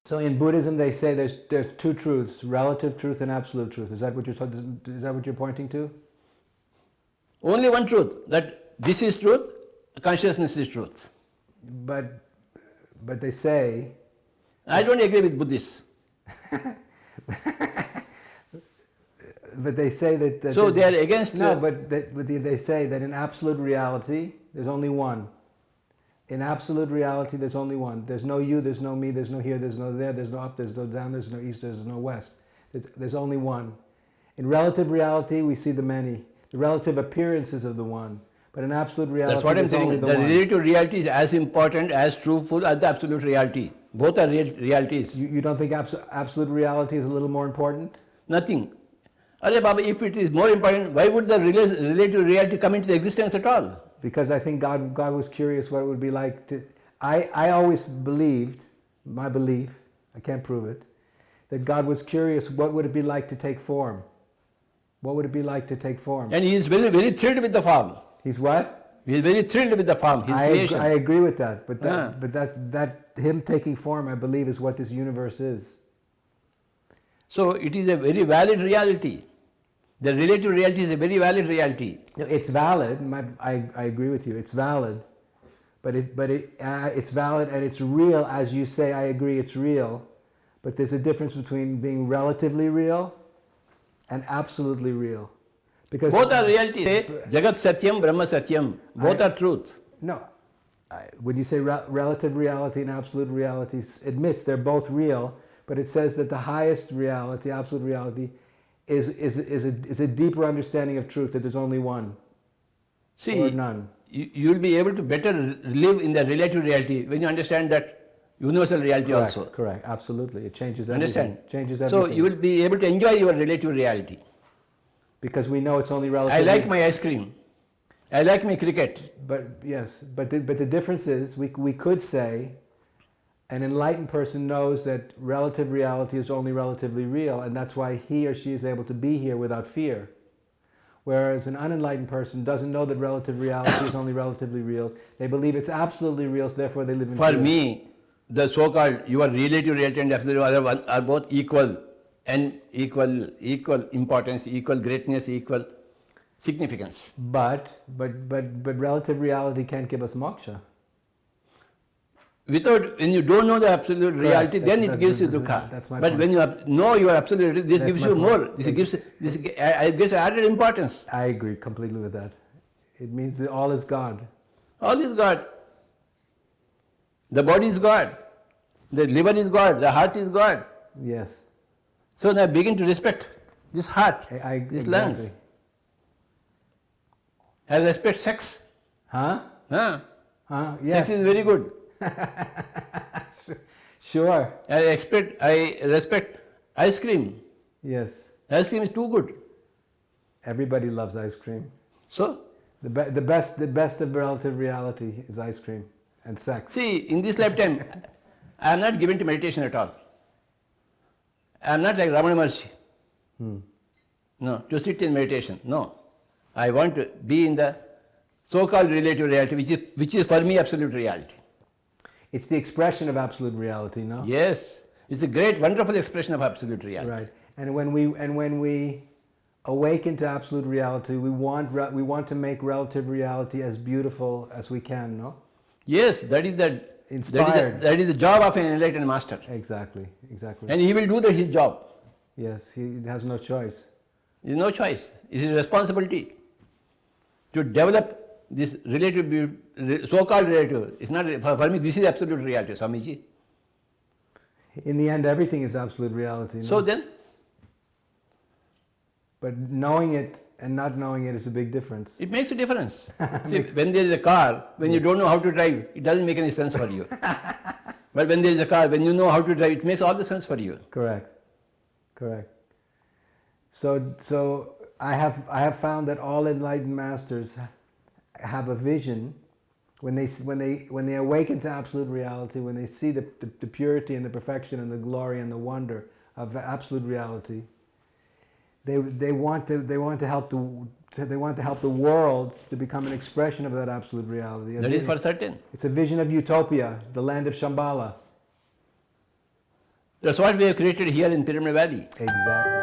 So in Buddhism, they say there's two truths: relative truth and absolute truth. Is that what you're pointing to? Only one truth, that this is truth, consciousness is truth. But they say. I don't agree with Buddhists. But they say that so they are against. No, but they say that in absolute reality, there's only one. In absolute reality, there's only one. There's no you, there's no me, there's no here, there's no there, there's no up, there's no down, there's no east, there's no west. There's only one. In relative reality, we see the many, the relative appearances of the one. But in absolute reality, that's what I'm saying. The relative reality is as important, as truthful as the absolute reality. Both are realities. You don't think absolute reality is a little more important? Nothing. Arey Baba, if it is more important, why would the relative reality come into existence at all? Because I think God was curious what it would be like to. I always believed, my belief, I can't prove it, that God was curious what would it be like to take form. What would it be like to take form? And he is very, very thrilled with the form. He's what? He is very thrilled with the form, his creation. I agree with that, but that him taking form, I believe, is what this universe is. So it is a very valid reality. The relative reality is a very valid reality. It's valid. I agree with you. It's valid, but it's valid and it's real, as you say. I agree, it's real, but there's a difference between being relatively real and absolutely real. Because both are reality. Jagat Satyam, Brahma Satyam. Both are truth. No, when you say relative reality and absolute reality, admits they're both real, but it says that the highest reality, absolute reality, is a deeper understanding of truth, that there's only one. See, or none. You will be able to better live in the relative reality when you understand that universal reality Correct, also. Correct, absolutely. It changes everything. Understand? Changes everything. So you will be able to enjoy your relative reality. Because we know it's only relative. I like my ice cream. I like my cricket. But yes, but the difference is we could say an enlightened person knows that relative reality is only relatively real, and that's why he or she is able to be here without fear. Whereas an unenlightened person doesn't know that relative reality is only relatively real. They believe it's absolutely real, so therefore they live in fear. For me, the so-called your relative reality and absolute reality are both equal, and equal importance, equal greatness, equal significance. But relative reality can't give us moksha. When you don't know the absolute reality, then it gives you dukkha. That's my but point. When you know your absolute reality, this That's gives my you point. more. This gives added importance. I agree completely with that. It means that all is God. All is God. The body is God. The liver is God. The heart is God. Yes. So now begin to respect this heart, these lungs. Exactly. I respect sex. Huh? Huh? Yes. Sex is very good. Sure. I respect ice cream. Yes. Ice cream is too good. Everybody loves ice cream. So The best of relative reality is ice cream and sex. see, in this lifetime, I am not given to meditation at all. I am not like Ramana Maharshi. No, to sit in meditation. No. I want to be in the so-called relative reality, which is for me absolute reality. It's the expression of absolute reality, no? Yes. It's a great, wonderful expression of absolute reality. Right. And when we awaken to absolute reality, we want to make relative reality as beautiful as we can, no? Yes, that is the job of an enlightened master. Exactly. And he will do his job. Yes, he has no choice. There is no choice. It is his responsibility to develop this relative, so-called relative. It's not, for me, this is absolute reality, Swamiji. In the end, everything is absolute reality. No? So then? But knowing it and not knowing it is a big difference. It makes a difference. See, when there is a car, when you don't know how to drive, it doesn't make any sense for you. But when there is a car, when you know how to drive, it makes all the sense for you. Correct. So I have found that all enlightened masters have a vision when they awaken to absolute reality, when they see the purity and the perfection and the glory and the wonder of absolute reality. They want to help the world to become an expression of that absolute reality. That is for certain. It's a vision of utopia, the land of Shambhala. That's what we have created here in Pyramid Valley. Exactly.